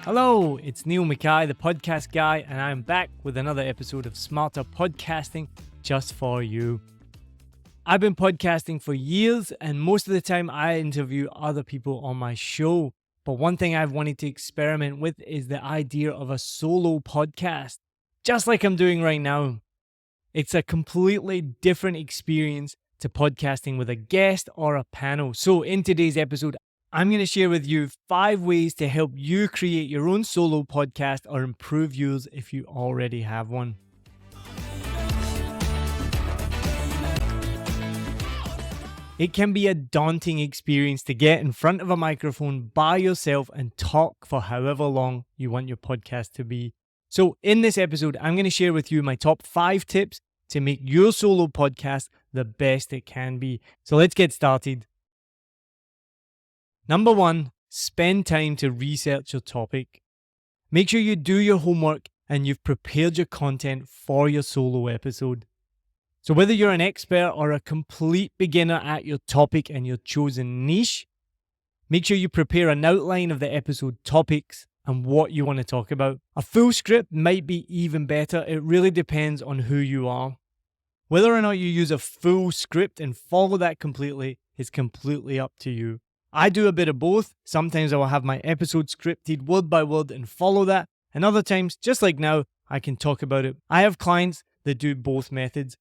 Hello, it's Niall Mackay, the podcast guy, and I'm back with another episode of Smarter Podcasting just for you. I've been podcasting for years, and most of the time I interview other people on my show. But one thing I've wanted to experiment with is the idea of a solo podcast, just like I'm doing right now. It's a completely different experience to podcasting with a guest or a panel. So in today's episode, I'm going to share with you 5 ways to help you create your own solo podcast or improve yours if you already have one. It can be a daunting experience to get in front of a microphone by yourself and talk for however long you want your podcast to be. So in this episode, I'm going to share with you my top 5 tips to make your solo podcast the best it can be. So let's get started. Number 1, spend time to research your topic. Make sure you do your homework and you've prepared your content for your solo episode. So whether you're an expert or a complete beginner at your topic and your chosen niche, make sure you prepare an outline of the episode topics and what you want to talk about. A full script might be even better. It really depends on who you are. Whether or not you use a full script and follow that completely is completely up to you. I do a bit of both. Sometimes I will have my episode scripted word by word and follow that. And other times, just like now, I can talk about it. I have clients that do both methods.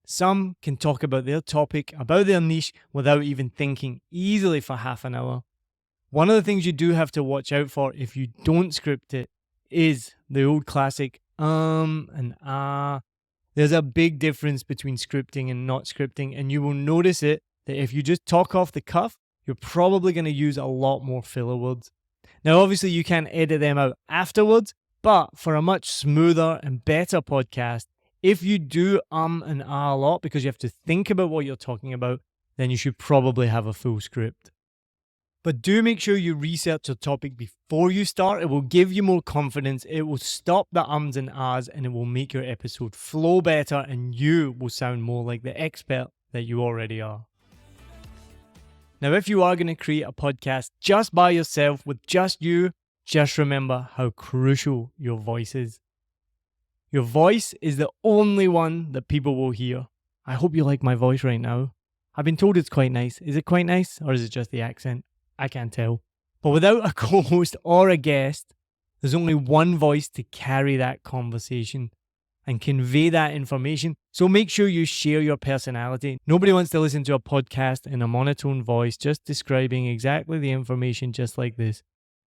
Some can talk about their topic, about their niche, without even thinking, easily for half an hour. One of the things you do have to watch out for if you don't script it is the old classic and ah. There's a big difference between scripting and not scripting, and you will notice it that if you just talk off the cuff, you're probably going to use a lot more filler words. Now, obviously, you can edit them out afterwards, but for a much smoother and better podcast, if you do and ah a lot because you have to think about what you're talking about, then you should probably have a full script. But do make sure you research your topic before you start. It will give you more confidence, it will stop the ums and ahs, and it will make your episode flow better, and you will sound more like the expert that you already are. Now, if you are going to create a podcast just by yourself with just you, just remember how crucial your voice is. Your voice is the only one that people will hear. I hope you like my voice right now. I've been told it's quite nice. Is it quite nice, or is it just the accent? I can't tell. But without a co-host or a guest, there's only one voice to carry that conversation and convey that information. So make sure you share your personality. Nobody wants to listen to a podcast in a monotone voice just describing exactly the information just like this.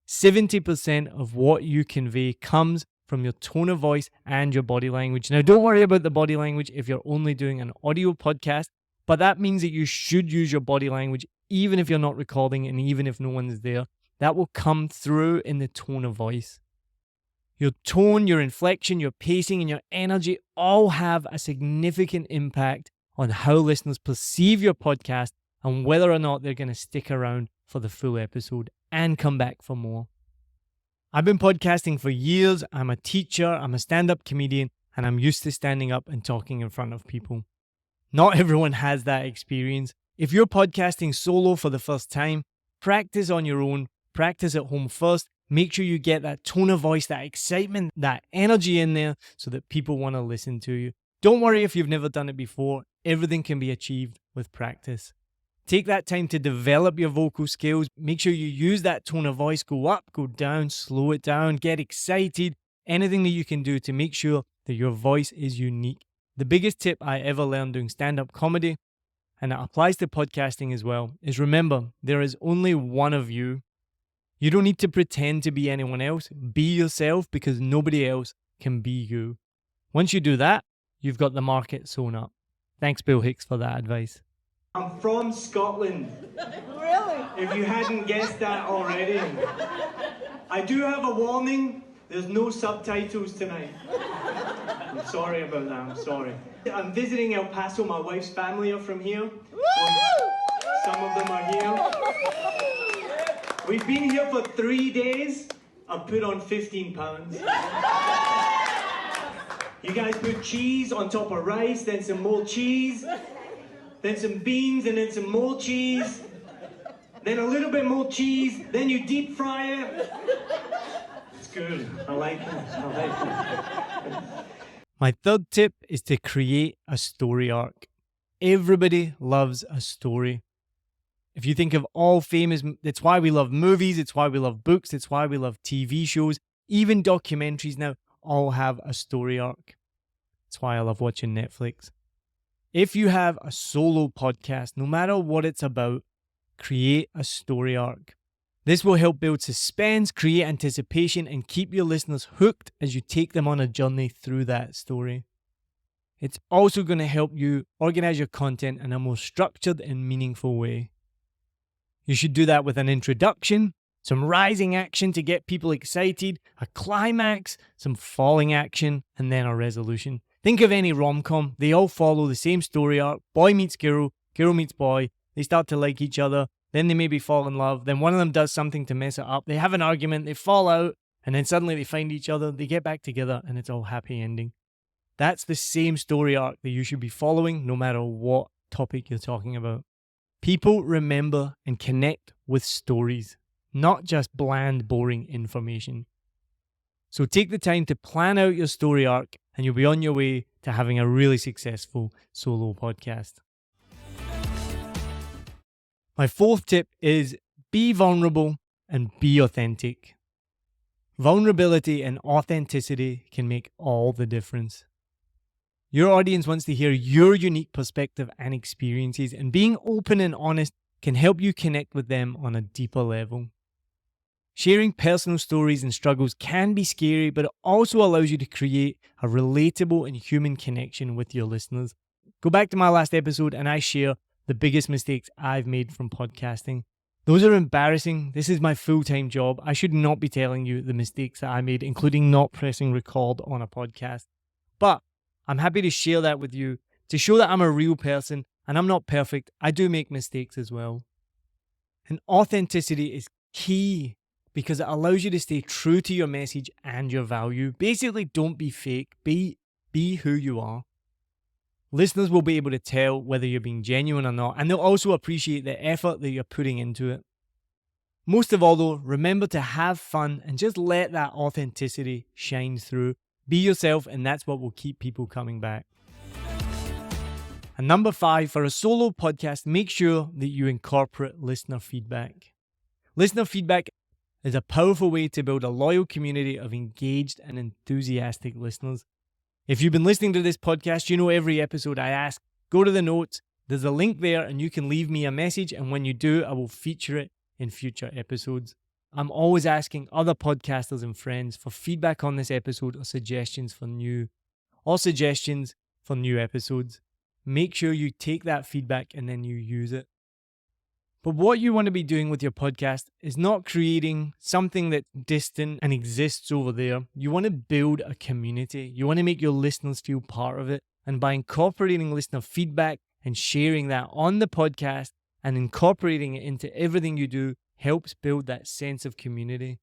70% of what you convey comes from your tone of voice and your body language. Now, don't worry about the body language if you're only doing an audio podcast, but that means that you should use your body language even if you're not recording and even if no one is there. That will come through in the tone of voice. Your tone, your inflection, your pacing, and your energy all have a significant impact on how listeners perceive your podcast and whether or not they're going to stick around for the full episode and come back for more. I've been podcasting for years. I'm a teacher, I'm a stand-up comedian, and I'm used to standing up and talking in front of people. Not everyone has that experience. If you're podcasting solo for the first time, practice on your own, practice at home first. Make sure you get that tone of voice, that excitement, that energy in there so that people want to listen to you. Don't worry if you've never done it before. Everything can be achieved with practice. Take that time to develop your vocal skills. Make sure you use that tone of voice. Go up, go down, slow it down, get excited. Anything that you can do to make sure that your voice is unique. The biggest tip I ever learned doing stand-up comedy, and it applies to podcasting as well, is remember, there is only one of you. You don't need to pretend to be anyone else. Be yourself because nobody else can be you. Once you do that, you've got the market sewn up. Thanks, Bill Hicks, for that advice. I'm from Scotland. Really? If you hadn't guessed that already. I do have a warning. There's no subtitles tonight. I'm sorry about that. I'm sorry. I'm visiting El Paso. My wife's family are from here. Some of them are here. We've been here for 3 days. I've put on 15 pounds. You guys put cheese on top of rice, then some more cheese, then some beans, and then some more cheese, then a little bit more cheese, then you deep fry it. good. I like it. My third tip is to create a story arc. Everybody loves a story. If you think of all famous, it's why we love movies, it's why we love books, it's why we love TV shows, even documentaries now all have a story arc. That's why I love watching Netflix. If you have a solo podcast, no matter what it's about, create a story arc. This will help build suspense, create anticipation, and keep your listeners hooked as you take them on a journey through that story. It's also going to help you organize your content in a more structured and meaningful way. You should do that with an introduction, some rising action to get people excited, a climax, some falling action, and then a resolution. Think of any rom-com. They all follow the same story arc. Boy meets girl, girl meets boy. They start to like each other. Then they maybe fall in love. Then one of them does something to mess it up. They have an argument. They fall out. And then suddenly they find each other. They get back together and it's all happy ending. That's the same story arc that you should be following no matter what topic you're talking about. People remember and connect with stories, not just bland, boring information. So take the time to plan out your story arc and you'll be on your way to having a really successful solo podcast. My fourth tip is be vulnerable and be authentic. Vulnerability and authenticity can make all the difference. Your audience wants to hear your unique perspective and experiences, and being open and honest can help you connect with them on a deeper level. Sharing personal stories and struggles can be scary, but it also allows you to create a relatable and human connection with your listeners. Go back to my last episode and I share the biggest mistakes I've made from podcasting. Those are embarrassing. This is my full-time job. I should not be telling you the mistakes that I made, including not pressing record on a podcast. But I'm happy to share that with you to show that I'm a real person and I'm not perfect. I do make mistakes as well. And authenticity is key because it allows you to stay true to your message and your value. Basically, don't be fake. Be who you are. Listeners will be able to tell whether you're being genuine or not, and they'll also appreciate the effort that you're putting into it. Most of all, though, remember to have fun and just let that authenticity shine through. Be yourself, and that's what will keep people coming back. And number 5, for a solo podcast, make sure that you incorporate listener feedback. Listener feedback is a powerful way to build a loyal community of engaged and enthusiastic listeners. If you've been listening to this podcast, you know every episode I ask, go to the notes, there's a link there and you can leave me a message, and when you do, I will feature it in future episodes. I'm always asking other podcasters and friends for feedback on this episode or suggestions for new episodes. Make sure you take that feedback and then you use it. But what you want to be doing with your podcast is not creating something that's distant and exists over there. You want to build a community. You want to make your listeners feel part of it. And by incorporating listener feedback and sharing that on the podcast and incorporating it into everything you do helps build that sense of community.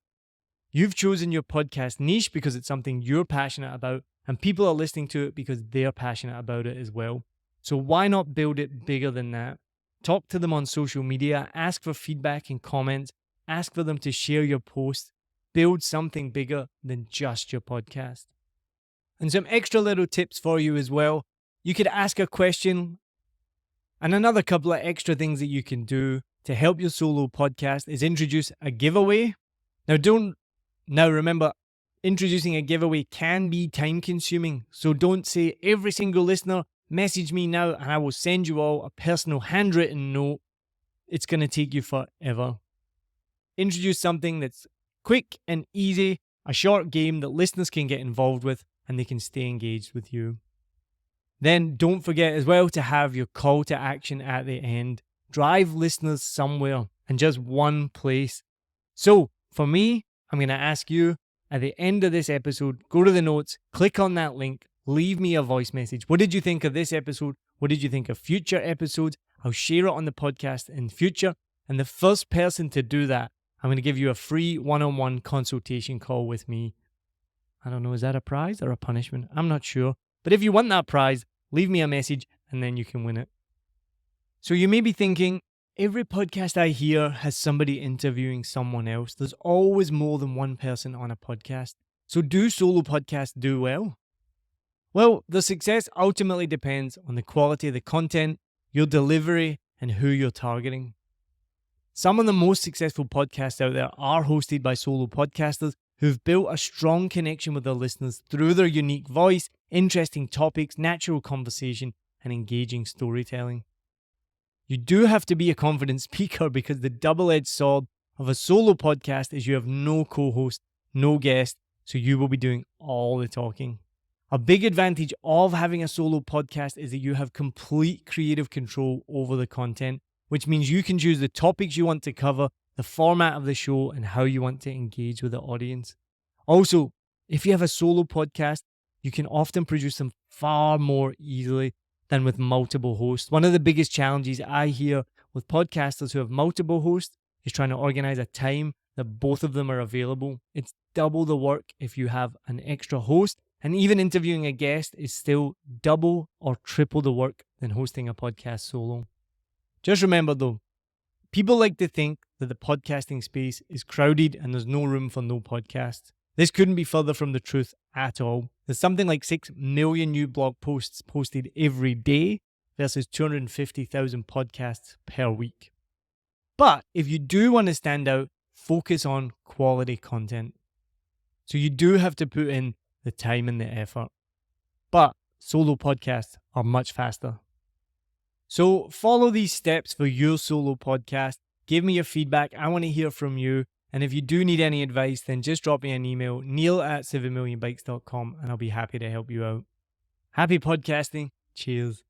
You've chosen your podcast niche because it's something you're passionate about, and people are listening to it because they're passionate about it as well. So why not build it bigger than that? Talk to them on social media, ask for feedback and comments, ask for them to share your posts, build something bigger than just your podcast. And some extra little tips for you as well. You could ask a question, and another couple of extra things that you can do to help your solo podcast is introduce a giveaway. Now remember, introducing a giveaway can be time consuming, so don't say every single listener, message me now and I will send you all a personal handwritten note. It's going to take you forever. Introduce something that's quick and easy, a short game that listeners can get involved with and they can stay engaged with you. Then don't forget as well to have your call to action at the end. Drive listeners somewhere and just one place. So for me, I'm going to ask you at the end of this episode, go to the notes, click on that link, leave me a voice message. What did you think of this episode? What did you think of future episodes? I'll share it on the podcast in future. And the first person to do that, I'm going to give you a free one-on-one consultation call with me. I don't know, is that a prize or a punishment? I'm not sure. But if you want that prize, leave me a message and then you can win it. So you may be thinking, Every podcast I hear has somebody interviewing someone else. There's always more than one person on a podcast. So do solo podcasts do well? Well, the success ultimately depends on the quality of the content, your delivery, and who you're targeting. Some of the most successful podcasts out there are hosted by solo podcasters who've built a strong connection with their listeners through their unique voice, interesting topics, natural conversation, and engaging storytelling. You do have to be a confident speaker because the double-edged sword of a solo podcast is you have no co-host, no guest, so you will be doing all the talking. A big advantage of having a solo podcast is that you have complete creative control over the content, which means you can choose the topics you want to cover, the format of the show, and how you want to engage with the audience. Also, if you have a solo podcast, you can often produce them far more easily than with multiple hosts. One of the biggest challenges I hear with podcasters who have multiple hosts is trying to organize a time that both of them are available. It's double the work if you have an extra host, and even interviewing a guest is still double or triple the work than hosting a podcast solo. Just remember though, people like to think that the podcasting space is crowded and there's no room for no podcasts. This couldn't be further from the truth at all. There's something like 6 million new blog posts posted every day versus 250,000 podcasts per week. But if you do want to stand out, focus on quality content. So you do have to put in the time and the effort. But solo podcasts are much faster. So follow these steps for your solo podcast. Give me your feedback. I want to hear from you. And if you do need any advice, then just drop me an email, neil@7millionbikes.com, and I'll be happy to help you out. Happy podcasting. Cheers.